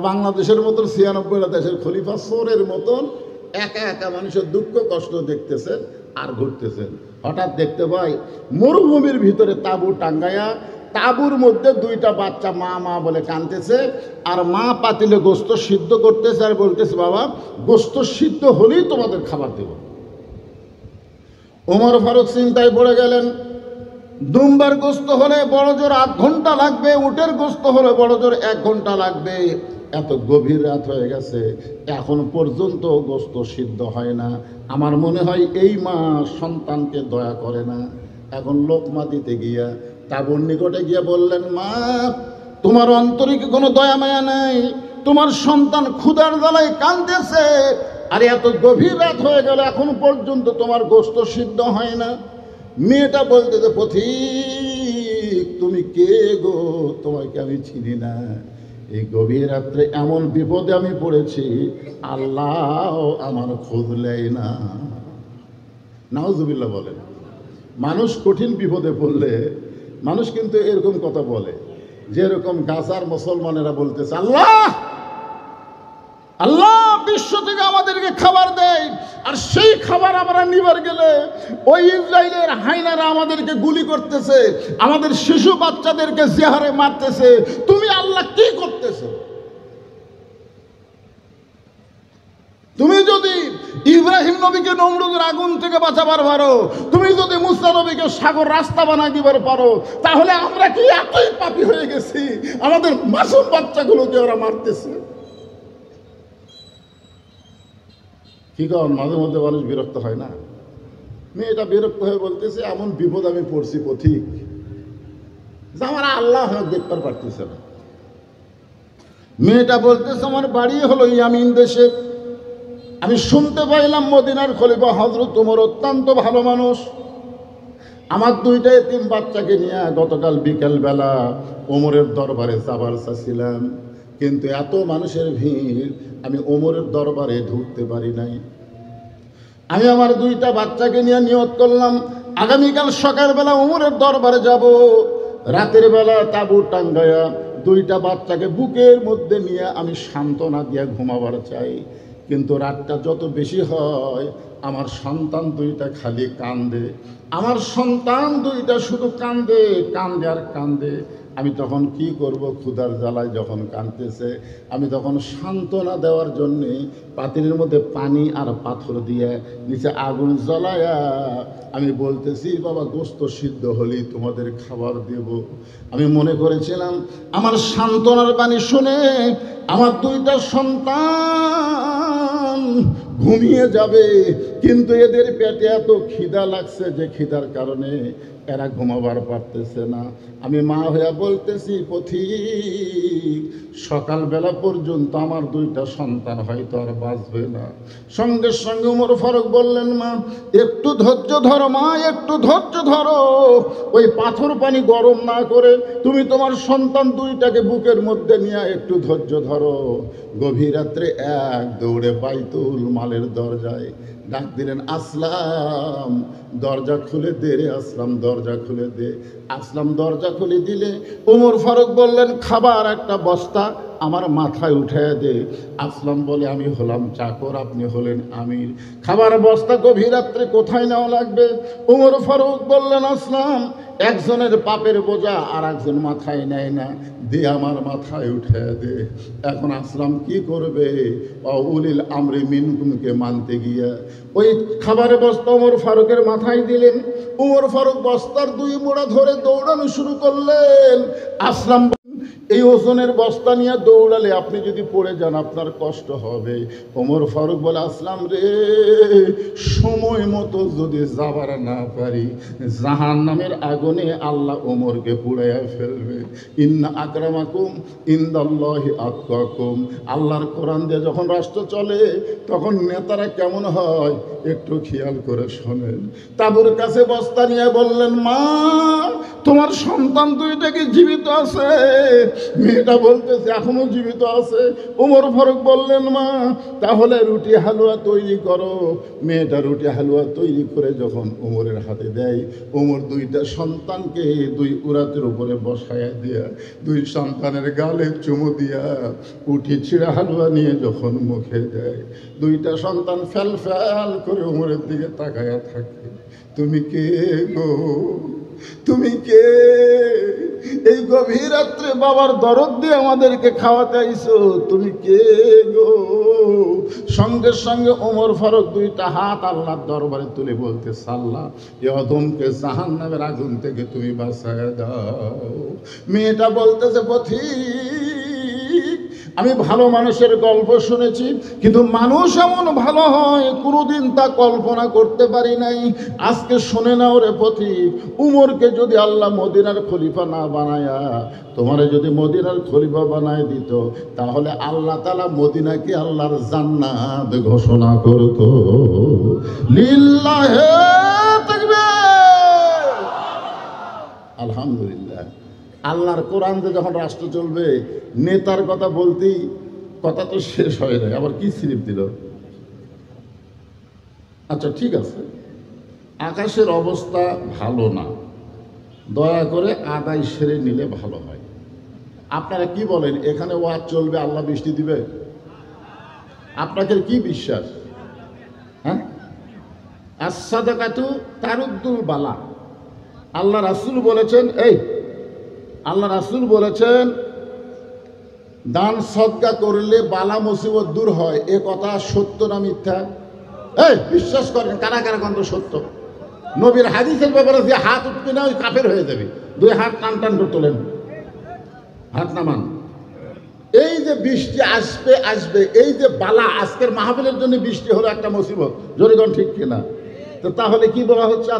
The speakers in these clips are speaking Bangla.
বাংলাদেশের মতন ৯৬টা দেশের খলিফা চোরের মতন একা একা মানুষের দুঃখ কষ্ট দেখতেছেন আর ঘুরতেছেন। হঠাৎ দেখতে পাই মরুভূমির ভিতরে তাঁবু টাঙ্গায়া, তাঁবুর মধ্যে দুইটা বাচ্চা মা মা বলে কাঁদতেছে, আর মা পাতিলে গোস্ত সিদ্ধ করতেছে আর বলতেছে, বাবা গোস্ত সিদ্ধ হলেই তোমাদের খাবার দেব। ওমর ফারুক চিন্তায় পড়ে গেলেন, দুম্বার গোস্ত হলে বড় জোর ৮ ঘন্টা লাগবে, উটের গোস্ত হলে বড় জোর ১ ঘন্টা লাগবে। এত গভীর রাত হয়ে গেছে, এখন পর্যন্ত গোস্ত সিদ্ধ হয় না। আমার মনে হয় এই মা সন্তানকে দয়া করে না। এখন লোকমা দিতে গিয়া তাঁবুর নিকটে গিয়া বললেন, মা তোমার অন্তরে কি কোনো দয়া মায়া নাই? তোমার সন্তান ক্ষুধার জ্বালায় কাঁদতেছে, আর এত গভীর রাত হয়ে গেল এখন পর্যন্ত তোমার গোস্ত সিদ্ধ হয় না। মেয়েটা বলতেছে, পথিক তুমি কে গো? তোমাকে আমি চিনি না। এই গভীর রাত্রে এমন বিপদে আমি পড়েছি, আল্লাহ আমার খোঁজ নেয় না। নাউজুবিল্লাহ বলেন। মানুষ কঠিন বিপদে পড়লে মানুষ কিন্তু এরকম কথা বলে, যেরকম গাজার মুসলমানেরা বলতেছে, আল্লাহ আল্লাহ বিশ্ব থেকে আমাদেরকে খাবার দেয়, আর সেই খাবার আমরা নিবার গেলে ওই ইসরায়েলের হাইনারা আমাদেরকে গুলি করতেছে, আমাদের শিশু বাচ্চাদেরকে জেহারে মারতেছে, তুমি আল্লাহ কি করতেছো? তুমি যদি ইব্রাহিম নবীকে নমরুদের আগুন থেকে বাঁচাবার পারো, তুমি যদি মুসা নবীকে সাগর রাস্তা বানাই দিবার পারো, তাহলে আমরা কি এতই পাপী হয়ে গেছি আমাদের মাসুম বাচ্চাগুলোকে ওরা মারতেছে? কি কারণ মাঝে মধ্যে মানুষ বিরক্ত হয় না? মেয়েটা বিরক্ত হয়ে বলতেছে, এমন বিপদ আমি পড়ছি পথিক, যে আমার আল্লাহ দেখতে পারতেছে না। মেয়েটা বলতেছে, আমার বাড়ি হলো ইয়ামিন দেশে, আমি শুনতে পাইলাম মদিনার খলিফা হযরত ওমর অত্যন্ত ভালো মানুষ। আমার 2টা এতিম বাচ্চাকে নিয়ে গতকাল বিকেলবেলা ওমরের দরবারে যাবার চাচ্ছিলাম, কিন্তু এত মানুষের ভিড় আমি ওমরের দরবারে ঢুকতে পারি নাই। আমি আমার 2টা বাচ্চাকে নিয়ে নিয়ত করলাম, আগামীকাল সকালবেলা ওমরের দরবারে যাব। রাতের বেলা তাঁবু টাঙ্গায়া 2টা বাচ্চাকে বুকের মধ্যে নিয়ে আমি সান্ত্বনা দিয়ে ঘুমাবার চাই, কিন্তু রাতটা যত বেশি হয় আমার সন্তান 2টা খালি কান্দে, আমার সন্তান 2টা শুধু কান্দে কান্দে আর কান্দে। আমি তখন কি করব? ক্ষুধার জ্বালায় যখন কাঁদতেছে, আমি তখন সান্ত্বনা দেওয়ার জন্যে পাতিলের মধ্যে পানি আর পাথর দিয়ে নিচে আগুন জ্বলায়া আমি বলতেছি, বাবা গোস্ত সিদ্ধ হলেই তোমাদের খাবার দেব। আমি মনে করেছিলাম আমার সান্ত্বনার বাণী শুনে আমার 2টা সন্তান ঘুমিয়ে যাবে, কিন্তু এদের পেটে এত খিদা লাগছে যে খিদার কারণে এরা ঘুমাবার পারতেছে না। আমি মা হইয়া বলতেছি, পথিক সকালবেলা পর্যন্ত আমার 2টা সন্তান হয়তো আর বাঁচবে না। সঙ্গে সঙ্গে ওমর ফারুক বললেন, মা একটু ধৈর্য ধরো, মা একটু ধৈর্য ধরো, ওই পাথর পানি গরম না করে তুমি তোমার সন্তান 2টাকে বুকের মধ্যে নিয়ে একটু ধৈর্য ধরো। গভীর রাত্রে এক দৌড়ে বাইতুল মালের দরজায় ডাক দিলেন, আসলাম দরজা খুলে দে রে আসলাম, দরজা খুলে দে। আসলাম দরজা খুলে দিলে ওমর ফারুক বললেন, খাবার একটা বস্তা আমার মাথায় উঠে দে। আসলাম বলে, আমি হলাম চাকর, আপনি হলেন আমির, খাবার বস্তা গভীর রাত্রে কোথায় নেওয়া লাগবে? ওমর ফারুক বললেন, আসলাম একজনের পাপের বোঝা আর একজন মাথায় নেয় না, দে আমার মাথায় উঠে দে। এখন আসলাম কি করবে? উলিল আমরি মিনকুমকে মানতে গিয়া ওই খাবারের বস্তা ওমর ফারুকের মাথায় দিলেন। ওমর ফারুক বস্তার 2 মোড়া ধরে দৌড়ানো শুরু করলেন। আসলাম এই ওজনের বস্তা নিয়ে দৌড়ালে আপনি যদি পড়ে যান আপনার কষ্ট হবে। ওমর ফারুক বলে, আসলাম রে, সময় মতো যদি যাবার না পারি জাহান্নামের আগুনে আল্লাহ ওমরকে পুড়াইয়া ফেলবে। ইন্না আকরামাকুম ইনদাল্লাহি আতকাকুম। আল্লাহর কোরআন দিয়ে যখন রাষ্ট্র চলে তখন নেতারা কেমন হয় একটু খেয়াল করে শোনেন। তাঁবুর কাছে বস্তা নিয়ে বললেন, মা তোমার সন্তান 2টা কি জীবিত আছে? মেয়েটা বলতেছে এখনো জীবিত আছে। ওমর ফারুক বললেন, মা তাহলে রুটি হালুয়া তৈরি করো। মেয়েটা রুটি হালুয়া তৈরি করে যখন ওমরের হাতে দেয়, ওমর দুইটা সন্তানকে দুই উরাতের উপরে বসায়া দিয়া দুই সন্তানের গালে চুমু দিয়া উঠি ছিঁড়া হালুয়া নিয়ে যখন মুখে দেয়, দুইটা সন্তান ফ্যাল ফ্যাল করে ওমরের দিকে তাকায়া থাকে। তুমি কে গো, তুমি কে? এই গভীর রাত্রে বাবার দরদ দিয়ে আমাদেরকে খাওয়াতে আইছো, তুমি কে গো? সঙ্গে সঙ্গে ওমর ফারুক দুইটা হাত আল্লাহর দরবারে তুলে বলতে, আল্লাহ এ অদমকে জাহান্নামের আগুন থেকে তুমি বাঁচায় দাও। মেয়েটা বলতেছে, পথিক আমি ভালো মানুষের গল্প শুনেছি, কিন্তু মানুষ এমন ভালো হয় কোনোদিন তা কল্পনা করতে পারি নাই। আজকে শুনে নাও রে পথিক, উমরকে যদি আল্লাহ মদিনার খলিফা না বানায়া তোমারে যদি মদিনার খলিফা বানায় দিত, তাহলে আল্লাহ তাআলা মদিনাকে আল্লাহর জান্নাত ঘোষণা করত। লিল্লাহে তাকবীর। আলহামদুলিল্লাহ। আল্লাহর কোরআন দিয়ে যখন রাষ্ট্র চলবে, নেতার কথা বলতেই কথা তো শেষ হয় না, আবার কি স্লিপ দিল। আচ্ছা ঠিক আছে, আকাশের অবস্থা ভালো না, দয়া করে আদায় সেরে নিলে ভালো হয়। আপনারা কি বলেন, এখানে ওয়াজ চলবে, আল্লাহ বৃষ্টি দিবে? আপনাদের কি বিশ্বাস? হ্যাঁ, as-সাদাকাতু তারুদ্দুল বালা। আল্লাহ রাসূল বলেছেন, আল্লাহ রাসূল বলেছেন দান সদকা করলে বালা মুসিবত দূর হয়। এ কথা সত্য না মিথ্যা? বিশ্বাস করেন কারা কারা কত সত্য? নবীর হাদিসের ব্যাপারে যে হাত উঠবে না ওই কাফের হয়ে যাবে। দুই হাত টান টান করে তোলেন, হাত নামান। এই যে বৃষ্টি আসবে আসবে, এই যে বালা, আজকের মাহফিলের জন্য বৃষ্টি হলো একটা মুসিবত, জোরেগণ ঠিক কিনা? তো তাহলে কি বলা হচ্ছে,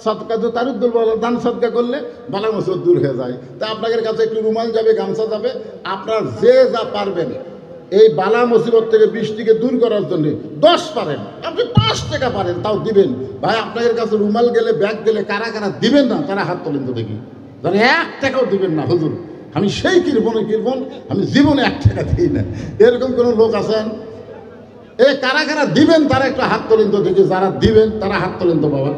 সদকা তো তারুদ্দুল বালা, দান সদকা করলে বালা মুসিবত দূর হয়ে যায়। তা আপনাদের কাছে একটু রুমাল যাবে, গামছা যাবে, আপনার যে যা পারবেন এই বালা মুসিবত থেকে বৃষ্টিকে দূর করার জন্য 10 পারেন, আপনি 5 টাকা পারেন তাও দিবেন। ভাই আপনাদের কাছে রুমাল গেলে, ব্যাগ গেলে কারা কারা দিবেন না তারা হাত তোলেন তো দেখি। ধরেন 1 টাকাও দিবেন না, হুজুর আমি সেই কিরবন আমি জীবনে 1 টাকা দিই না, এরকম কোনো লোক আছেন? কারা কারা দিবেন তারা একটা হাত তোলেন তো দেখি। যারা দিবেন তারা হাত তোলেন তো বাবা।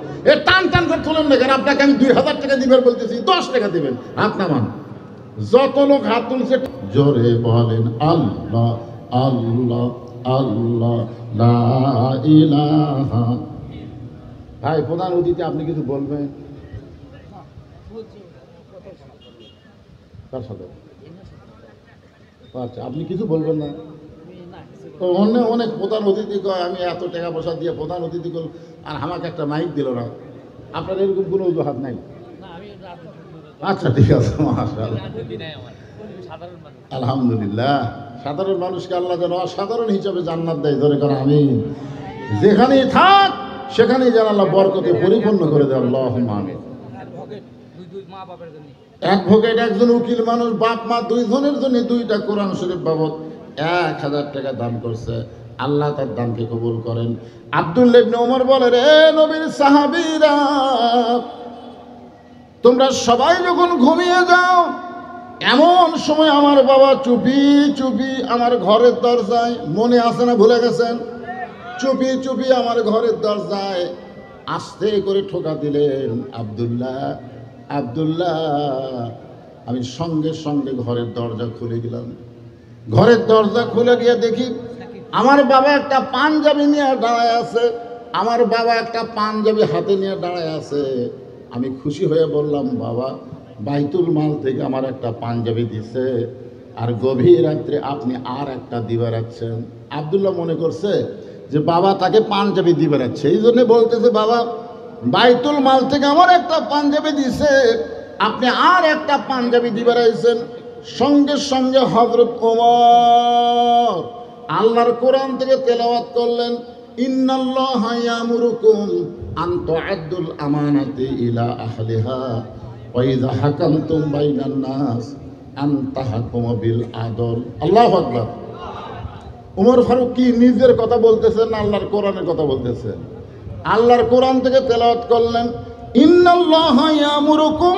টান টান করে তোলেন না কেন? আপনাকে আমি 2000 টাকা দিবেন বলতেছি, 10 টাকা দিবেন, হাত নামান। যত লোক হাত তুলছে জোরে বলেন আল্লাহ আল্লাহ আল্লাহ লা ইলাহা। ভাই প্রধান অতিথি আপনি কিছু বলবেন? তার সাথে আচ্ছা, আপনি কিছু বলবেন না? তো অনেক প্রধান অতিথি কয় আমি এত টাকা পয়সা দিয়ে প্রধান অতিথি করল, আর আমাকে একটা মাইক দিল না। আপনার এরকম কোনো অজুহাত নাই? আচ্ছা ঠিক আছে, মাশাআল্লাহ, আলহামদুলিল্লাহ। সাধারণ মানুষকে আল্লাহ যেন অসাধারণ হিসাবে জান্নাত দেয়, ধরে কারণ আমি যেখানেই থাক সেখানেই যেন আল্লাহ বরকতে পরিপূর্ণ করে দেয়, আল্লাহুম্মা আমিন। অ্যাডভোকেট একজন উকিল মানুষ, বাপ মা দুইজনের জন্য 2টা কোরআন শরীফ বাবদ 1000 টাকা দান করছে। আল্লাহ তার দানকে কবুল করেন। আব্দুল্লাহ ইবনে ওমর বলে, রে নবীর সাহাবীরা, তোমরা সবাই যখন ঘুমিয়ে যাও, এমন সময় আমার বাবা চুপি চুপি আমার ঘরের দরজায়, মনে আছে না ভুলে গেছেন? চুপি চুপি আমার ঘরের দরজায় আস্তে করে ঠোকা দিলেন, আব্দুল্লাহ আব্দুল্লাহ। আমি সঙ্গে সঙ্গে ঘরের দরজা খুলে দিলাম। ঘরের দরজা খুলে গিয়ে দেখি আমার বাবা একটা পাঞ্জাবি নিয়ে দাঁড়ায় আছে। আমার বাবা একটা পাঞ্জাবি হাতে নিয়ে দাঁড়ায় আছে। আমি খুশি হয়ে বললাম, বাবা বাইতুল মাল থেকে আমার একটা পাঞ্জাবি দিছে, আর গভীর রাত্রে আপনি আর একটা দিবা রাখছেন। আব্দুল্লাহ মনে করছে যে বাবা তাকে পাঞ্জাবি দিবে রাখছে, এই জন্য বলতেছে, বাবা বাইতুল মাল থেকে আমার একটা পাঞ্জাবি দিছে, আপনি আর একটা পাঞ্জাবি দিবে রাখছেন। সঙ্গে সঙ্গে হযরত ওমর আল্লাহর কোরআন থেকে তেলাওয়াত করলেন, ইন্নাল্লাহা ইয়ামুরুকুম আন তুআদ্দুল আমানাতি ইলা আহলিহা ওয়া ইযা হাকামতুম বাইনান নাস আন তাহকুমু বিল আদল। আল্লাহু আকবার। ওমর ফারুক কি নিজের কথা বলতেছেন না আল্লাহর কোরআনের কথা বলতেছেন? আল্লাহর কোরআন থেকে তেলাওয়াত করলেন, ইন্নাল্লাহা ইয়ামুরুকুম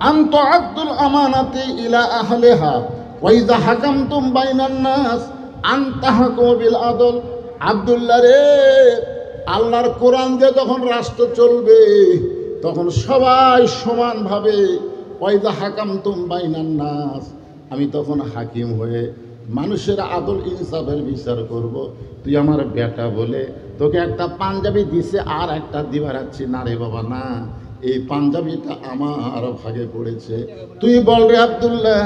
আনতু আব্দুল আমানাতি ইলা আহলিহা ওয়া ইযা হাকামতুম বাইনান নাস আন তাহকুমু বিল আদল। আব্দুল্লাহ রে, আল্লাহর কোরআন দিয়ে যখন রাষ্ট্র চলবে তখন সবাই সমানভাবে, ওয়া ইযা হাকামতুম বাইনান নাস, আমি তখন হাকিম হয়ে মানুষের আদল ইনসাফের বিচার করব। তুই আমার বেটা বলে তোকে একটা পাঞ্জাবি দিছে আর একটা দিবার যাচ্ছি না রে বাবা, না, এই পাঞ্জাবিটা আমার ভাগে পড়েছে। তুই বল রে আব্দুল্লাহ,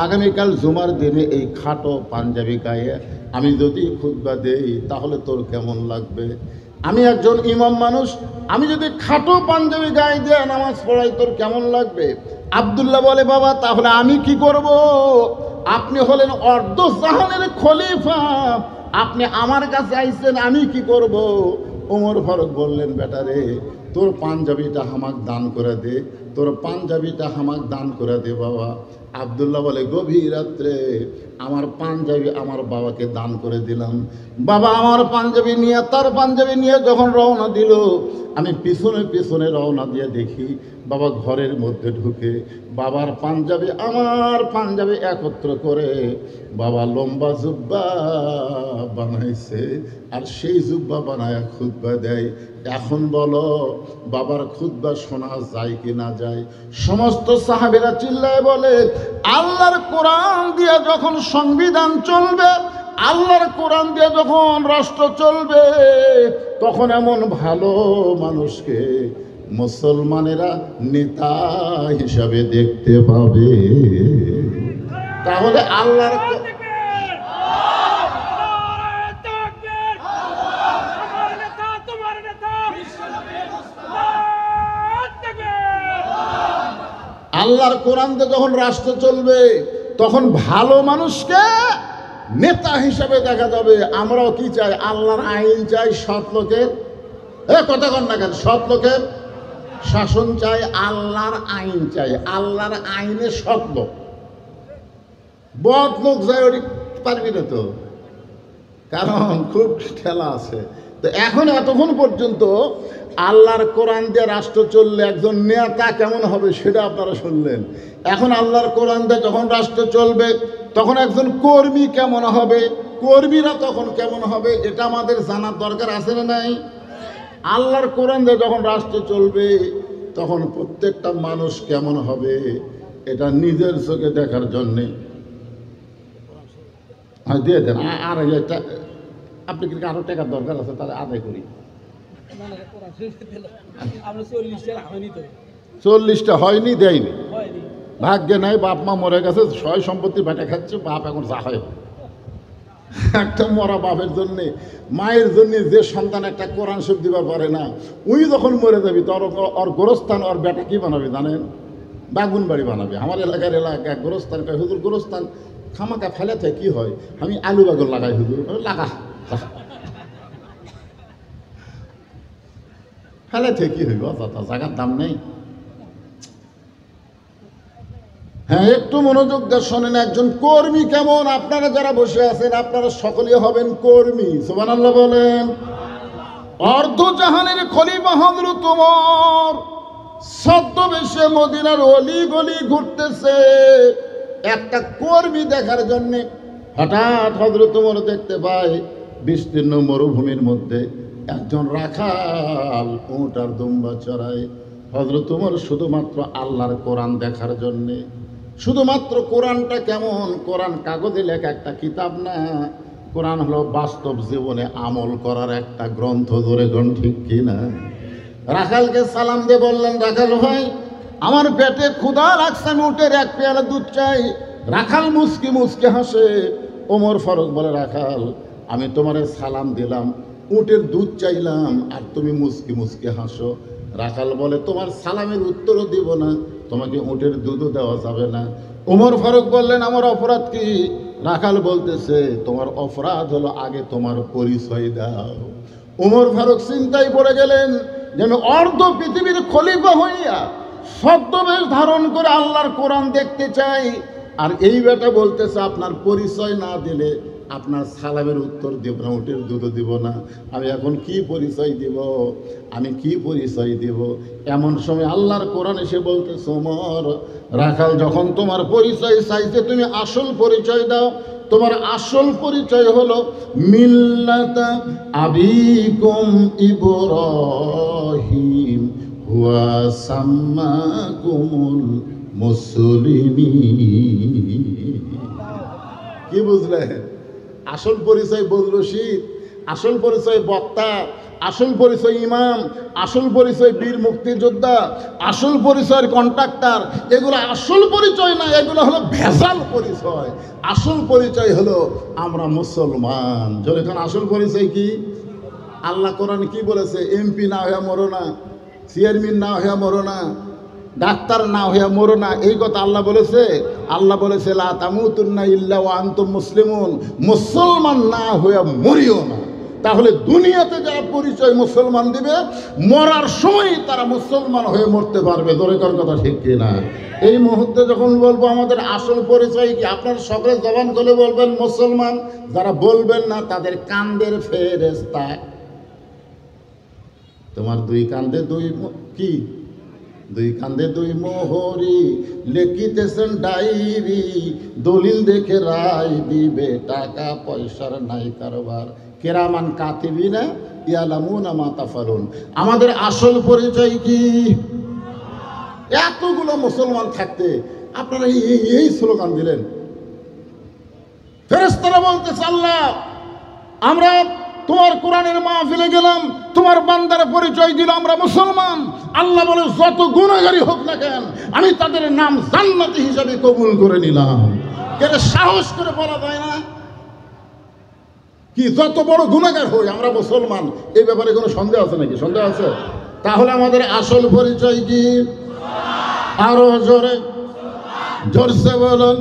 আগামীকাল জুমার দিনে এই খাটো পাঞ্জাবি গায়ে আমি যদি খুতবা দেই তাহলে তোর কেমন লাগবে? আমি একজন ইমাম মানুষ, আমি যদি খাটো পাঞ্জাবি গায়ে দিয়ে নামাজ পড়াই তোর কেমন লাগবে? আব্দুল্লাহ বলে, বাবা তাহলে আমি কি করব? আপনি হলেন অর্ধ জাহানের খলিফা, আপনি আমার কাছে আইছেন, আমি কি করব? ওমর ফারুক বললেন, বেটা রে, তোর পাঞ্জাবিটা হামাক দান করে দে, তোর পাঞ্জাবিটা হামাক দান করে দে বাবা। আব্দুল্লাহ বলে, গভীর রাত্রে আমার পাঞ্জাবি আমার বাবাকে দান করে দিলাম। বাবা আমার পাঞ্জাবি নিয়ে, তার পাঞ্জাবি নিয়ে যখন রওনা দিল, আমি পিছনে পিছনে রওনা দিয়ে দেখি বাবা ঘরের মধ্যে ঢুকে বাবার পাঞ্জাবি আমার পাঞ্জাবি একত্র করে বাবা লম্বা জুব্বা বানাইছে, আর সেই জুব্বা বানায় খুতবা দেয়। এখন বলো বাবার খুতবা শোনা যায় কি না যায়? সমস্ত সাহাবীরা চিল্লায় বলে, আল্লাহর কোরআন দিয়ে যখন সংবিধান চলবে, আল্লাহর কোরআন দিয়ে যখন রাষ্ট্র চলবে, তখন এমন ভালো মানুষকে মুসলমানেরা নেতা হিসাবে দেখতে পাবে। তাহলে আল্লাহর আল্লাহর কোরআন দিয়ে যখন রাষ্ট্র চলবে তখন ভালো মানুষকে নেতা হিসাবে দেখা যাবে। আমরাও কি চাই? আল্লাহর আইন চাই, সৎ লোকের কথা কন না কেন, সৎ লোকের শাসন চাই, আল্লাহর আইন চাই। আল্লাহর আইনে সৎ লোক, বদ লোক যায় ওটি পারবি না তো, কারণ খুব ঠেলা আছে। তো এখন এতক্ষণ পর্যন্ত আল্লাহর কোরআন দিয়ে রাষ্ট্র চললে একজন নেতা কেমন হবে সেটা আপনারা শুনলেন। এখন আল্লাহর কোরআন দিয়ে যখন রাষ্ট্র চলবে তখন একজন কর্মী কেমন হবে, কর্মীরা তখন কেমন হবে, এটা আমাদের জানার দরকার আছে না নাই? আল্লাহর কোরআন দিয়ে যখন রাষ্ট্র চলবে তখন প্রত্যেকটা মানুষ কেমন হবে এটা নিজের চোখে দেখার জন্যে দিয়ে দেন। আর এটা আপনি কি আরো টাকার দরকার আছে, তাহলে আদায় করি। 40টা হয়নি, দেয়নি, ভাগ্যে নাই, বাপ মা মরে গেছে, সয় সম্পত্তি বেটা খাচ্ছে, বাপ এখন যা হয়। একটা মরা বাপের জন্যে, মায়ের জন্য যে সন্তান একটা কোরআন শরীফ দিবার পারে না, উনি যখন মরে যাবি তোর ওর গোরস্থান ওর বেটা কি বানাবে জানেন? বাগুন বাড়ি বানাবে। আমার এলাকার গোরস্থান কয়, হুজুর গোরস্থান খামাকা ফেলে থাকে কি হয়? আমি আলু বাগুন লাগাই। হুজুর লাগা ফেলে থেকে কি হইব, জায়গার দাম নেই। হ্যাঁ, একটু মনোযোগ দিয়ে শোনেন, একজন কর্মী কেমন? আপনারা যারা বসে আছেন আপনারা সকলে হবেন কর্মী। সুবহানাল্লাহ বলেন। অর্ধজাহানের খলিফা হযরত ওমর ছদ্মবেশে মদিনার অলি গলি ঘুরতেছে একটা কর্মী দেখার জন্য। হঠাৎ হযরত ওমর দেখতে পায় বিস্তীর্ণ মরুভূমির মধ্যে একজন রাখাল উট আর দুম্বা চড়ায়। হযরত ওমর শুধুমাত্র আল্লাহর কোরআন দেখার জন্যে, শুধুমাত্র কোরআনটা কেমন, কোরআন কাগজে লেখা একটা কিতাব না, কোরআন হলো বাস্তব জীবনে আমল করার একটা গ্রন্থ। ধরে গণ ঠিক কিনা? রাখালকে সালাম দিয়ে বললেন, রাখাল ভাই আমার পেটে ক্ষুধা লাগছে, আমি উটের এক পেয়ালা দুধ চাই। রাখাল মুচকি মুচকি হাসে। ওমর ফারুক বলে, রাখাল আমি তোমারে সালাম দিলাম, উটের দুধ চাইলাম, আর তুমি মুচকি মুচকি হাসো। রাখাল বলে, তোমার সালামের উত্তরও দিব না, তোমাকে উটের দুধও দেওয়া যাবে না। ওমর ফারুক বললেন, আমার অপরাধ কি? রাখাল বলতেছে, তোমার অপরাধ হলো আগে তোমার পরিচয় দাও। ওমর ফারুক চিন্তায় পড়ে গেলেন যে আমি অর্ধ পৃথিবীর খলিফা হইয়া ছদ্মবেশ ধারণ করে আল্লাহর কোরআন দেখতে চাই, আর এই বেটা বলতেছে আপনার পরিচয় না দিলে আপনার সালামের উত্তর দিব না, উটের দুধও দিব না। আমি এখন কি পরিচয় দিব, আমি কি পরিচয় দিব? এমন সময় আল্লাহর কোরআন এসে বলতেছে, ওমর রাখাল যখন তোমার পরিচয় চাইছে তুমি আসল পরিচয় দাও। তোমার আসল পরিচয় হলো মিল্লাতা আবিকুম ইব্রাহিম হুয়া সাম্মাকুমুল মুসলিমিন। কি বুঝলেন? আসল পরিচয় বজলু শীত, আসল পরিচয় বক্তা, আসল পরিচয় ইমাম, আসল পরিচয় বীর মুক্তিযোদ্ধা, আসল পরিচয়ের কন্ট্রাক্টর, এগুলো আসল পরিচয় না, এগুলো হলো ভেজাল পরিচয়। আসল পরিচয় হলো আমরা মুসলমান। যখন আসল পরিচয় কি? আল্লাহ কোরআন কি বলেছে? এমপি না হইয়া মরো না, চেয়ারম্যান না হইয়া মরো না, ডাক্তার না হইয়া মরো না, এই কথা আল্লাহ বলেছে। আল্লাহ বলেছে লা তামুতুন্না ইল্লা ওয়া আনতুম মুসলিমুন, মুসলমান না হইয়া মরিও না। তাহলে দুনিয়াতে যারা পরিচয় মুসলমান দিবে, মরার সময় তারা মুসলমান হয়ে মরতে পারবে। দরকার কথা ঠিক কিনা? এই মুহূর্তে যখন বলবো আমাদের আসল পরিচয় কি, আপনার সকলে জবান খুলে বলবেন মুসলমান। যারা বলবেন না তাদের কান্দের ফেরেশতা। তোমার দুই কান্দে দুই কি, দুই কান্দে দুই মোহরি, লেখিতেছেন ডায়েরি, দলিল দেখে রায় দিবে, টাকা পয়সার নাই কারবার, কেরামান কাতিবিনা ইয়ালামুনা মা তাফালুন। আমাদের আসল পরিচয় কি? এতগুলো মুসলমান থাকতে আপনারা এই স্লোগান দিলেন। ফেরেশতারা বলতেছে আল্লাহ আমরা তোমার কোরআনের মাহফিলে গেলাম, তোমার বান্দার পরিচয় দিল আমরা মুসলমান। আল্লাহ বলে যত গুনাহগারী হোক না কেন আমি তাদের নাম জান্নাতি হিসাবে কবুল করে নিলাম। কেন সাহস করে বলা যায় না কি? যত বড় গুনাহগার হই আমরা মুসলমান। এই ব্যাপারে কোনো সন্দেহ আছে নাকি? সন্দেহ আছে? তাহলে আমাদের আসল পরিচয় কি? আরো জোরে, জোরসে বলুন।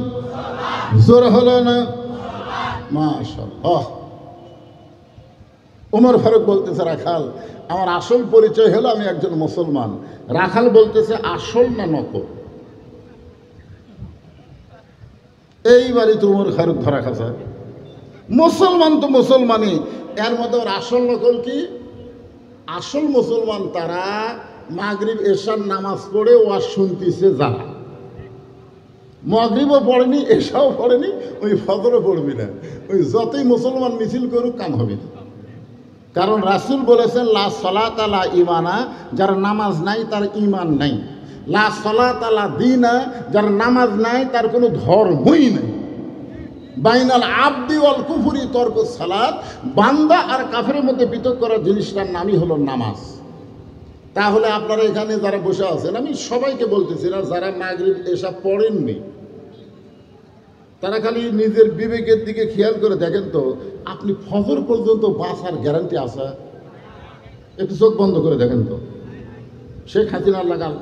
জোর হলো না? মাশাআল্লাহ। ওমর ফারুক বলতেছে রাখাল আমার আসল পরিচয় হলো আমি একজন মুসলমান। রাখাল বলতেছে আসল না নকল? এইবারই তো ওমর ফারুক ধরা খাচ্ছে। মুসলমান তো মুসলমানই, এর মধ্যে ওর আসল নকল কি? আসল মুসলমান তারা মাগরিব এশার নামাজ পড়ে ওয়াজ শুনতেছে, যারা মাগরিবও পড়েনি এশাও পড়েনি, ওই ফজরও পড়বি না, ওই যতই মুসলমান মিছিল করুক কাম হবে না। কারণ রাসূল বলেছেন লা সালাত লা ঈমানা, যার নামাজ নাই তার ঈমান নাই। লা সালাত লা দীনা, যার নামাজ নাই তার কোনো ধর্মই নাই। বাইনাল আবদি ওয়াল কুফরি তরকুস সালাত, বান্দা আর কাফেরের মধ্যে পৃথক করার জিনিসটার নামই হলো নামাজ। তাহলে আপনারা এখানে যারা বসে আছেন, আমি সবাইকে বলতেছি না, যারা মাগরিব এশা পড়েননি তারা খালি নিজের বিবেকের দিকে খেয়াল করে দেখেন তো, আপনি ফজর পর্যন্ত বাঁচার গ্যারান্টি আছে? একটু চোখ বন্ধ করে দেখেন তো। শেখ হাসিনার লাগাল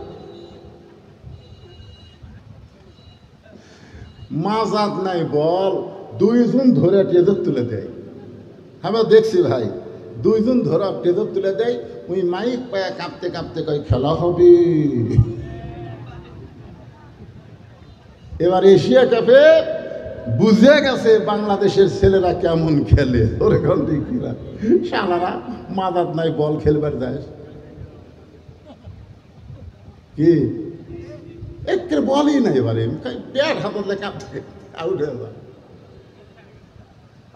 মাজাত নাই বল, দুইজন ধরে টেজর তুলে দেয়। আমরা দেখছি ভাই, দুইজন ধরে টেজর তুলে দেয়, ওই মাইক পায়া কাঁপতে কাঁপতে কয় খেলা হবে। এবার এশিয়া কাপে বুঝে গেছে বাংলাদেশের ছেলেরা কেমন খেলে। ওরে কিরা শালারা মাদাত নাই বল খেলবার যায় কি? একের বলই নাই, এবারে ব্যাট হাতে কাঁপতে আউট হয়ে যায়।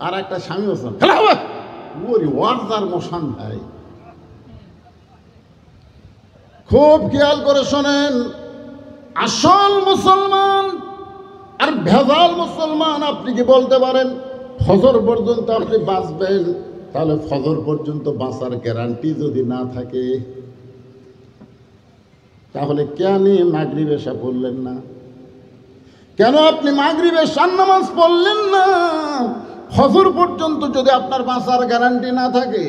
আর একটা স্বামী হোসেন খেলা হবে, ওরে ওয়ার্দার মশান ভাই। খুব খেয়াল করে শোনেন, আসল মুসলমান আর ভেজাল মুসলমান। আপনি কি বলতে পারেন ফজর পর্যন্ত আপনি বাঁচবেন? তাহলে ফজর পর্যন্ত বাঁচার গ্যারান্টি যদি না থাকে, তাহলে কেন মাগরিব এশা পড়লেন না? কেন আপনি মাগরিব এশার নামাজ পড়লেন না? ফজর পর্যন্ত যদি আপনার বাঁচার গ্যারান্টি না থাকে।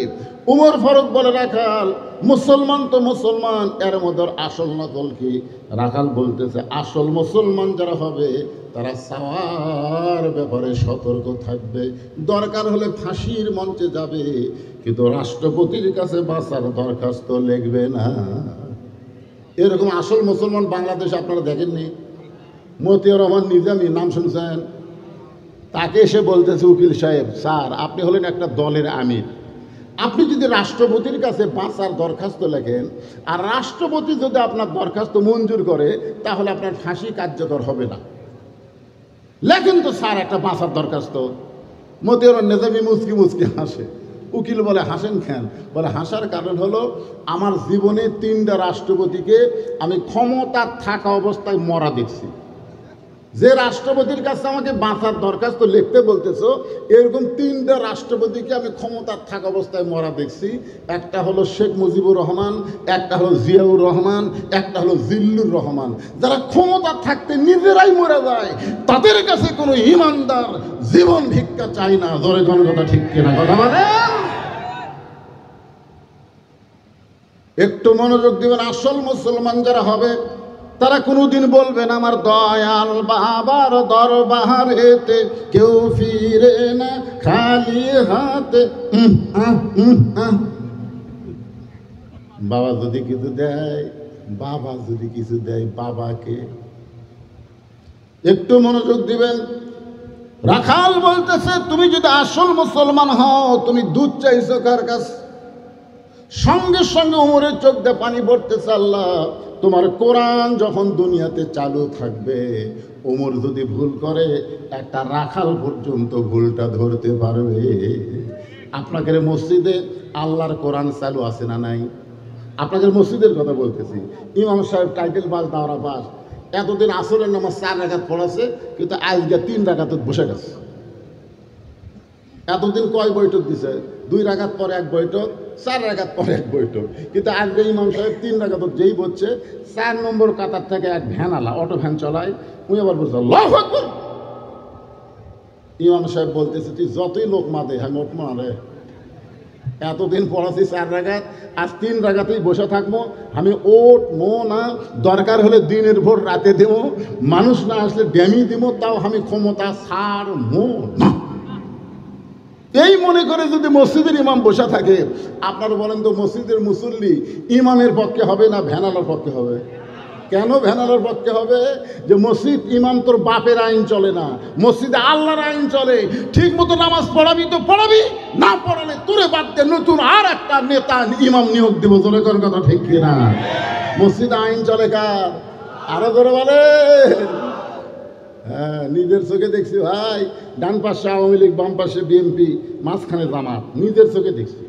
উমর ফারুক বলে রাখাল মুসলমান তো মুসলমান, এর মধ্যে আসল নকল কি? রাখাল বলতেছে আসল মুসলমান যারা হবে তারা সাওয়ার ব্যাপারে সতর্ক থাকবে। দরকার হলে ফাঁসির মঞ্চে যাবে, কিন্তু রাষ্ট্রপতির কাছে বাঁচার দরখাস্ত লিখবে না। এরকম আসল মুসলমান বাংলাদেশে আপনারা দেখেননি? মতিউর রহমান নিজামী নাম শুনছেন? তাকে এসে বলতেছে উকিল সাহেব, স্যার আপনি হলেন একটা দলের আমির, আপনি যদি রাষ্ট্রপতির কাছে বাঁচার দরখাস্ত লেখেন আর রাষ্ট্রপতি যদি আপনার দরখাস্ত মঞ্জুর করে তাহলে আপনার ফাঁসি কার্যকর হবে না। লেখেন তো স্যার একটা বাঁচার দরখাস্ত। মতিউর নিজামী মুচকি মুচকি হাসে। উকিল বলে, হাসেন কেন? বলে, হাসার কারণ হলো আমার জীবনে 3টা রাষ্ট্রপতিকে আমি ক্ষমতা থাকা অবস্থায় মরা দেখছি। যে রাষ্ট্রপতির কাছে আমাকে বাঁচার দরখাস্ত লিখতে বলতেছো, এরকম 3টা রাষ্ট্রপতিকে আমি ক্ষমতার থাকা অবস্থায় মরা দেখছি। একটা হলো শেখ মুজিবুর রহমান, একটা হলো জিয়াউর রহমান, একটা হলো জিল্লুর রহমান। যারা ক্ষমতা থাকতে নিজেরাই মরে যায়, তাদের কাছে কোনো ইমানদার জীবন ভিক্ষা চাই না। জোরে কোন কথা ঠিক কিনা? কথা বলেন। একটু মনোযোগ দিবেন। আসল মুসলমান যারা হবে তারা কোনোদিন বলবেন আমার দয়াল বাবার দরবারেতে কেউ ফিরে না খালি হাতে। বাবা যদি কিছু দেয়, বাবা যদি কিছু দেয় বাবাকে। একটু মনোযোগ দিবেন। রাখাল বলতেছে, তুমি যদি আসল মুসলমান হও, তুমি দুধ চাইছো কার কাছে? সঙ্গে সঙ্গে ওমরের চোখ দিয়ে পানি পড়তেছে। আল্লাহ, তোমার কোরআন যখন দুনিয়াতে চালু থাকবে, ওমর যদি ভুল করে একটা রাখাল পর্যন্ত ভুলটা ধরতে পারবে। আপনাদের মসজিদে আল্লাহর কোরআন চালু আছে না নাই? আপনাদের মসজিদের কথা বলতেছি। ইমাম সাহেব টাইটেল পাস, দাওরা পাস, এতদিন আসরের নামাজ 4 রাকাত পড়াছে, কিন্তু আজকে 3 রাকাত বসে গেছে। এতদিন কয় বৈঠক দিছে? 2 রাকাত পরে 1 বৈঠক, 4 রাকাত পরে 1 বৈঠক। কিন্তু আজকে ইমাম সাহেব 3 রাকাত যেই বলছে, 4 নম্বর কাতার থেকে এক ভ্যানালা অটো ভ্যান চলায়, উনি আবার বলছে আল্লাহু আকবার। ইমাম সাহেব বলতেছে, তুই যতই লোক মাদে, হ্যাঁ মোট মারে, এতদিন পড়াছি 4 রাকাত, আজ 3 রাকাতেই বসে থাকবো। আমি ওট মো না, দরকার হলে দিনের ভোর রাতে দেবো, মানুষ না আসলে ড্যামি দিব, তাও আমি ক্ষমতা ছাড় মো না। এই মনে করে যদি মসজিদের ইমাম বসে থাকে, আপনারা বলেন তো মসজিদের মুসল্লি ইমামের পক্ষে হবে না ভ্যানালার পক্ষে হবে? কেন ভ্যানালার পক্ষে হবে? যে মসজিদ ইমাম তোর বাপের আইন চলে না, মসজিদে আল্লাহর আইন চলে। ঠিক মতো নামাজ পড়াবি তো পড়াবি, না পড়ালে তোরে বাদ দিয়ে নতুন আর একটা নেতা ইমাম নিয়োগ দিব। জোরে কোন কথা ঠিক কিনা? মসজিদে আইন চলে কার? আরো জোরে বলে। হ্যাঁ, নিজের চোখে দেখছি ভাই, ডান পাশে আওয়ামী লীগ, বাম পাশে বিএনপি, মাঝখানে জামাত, নিজের চোখে দেখছি।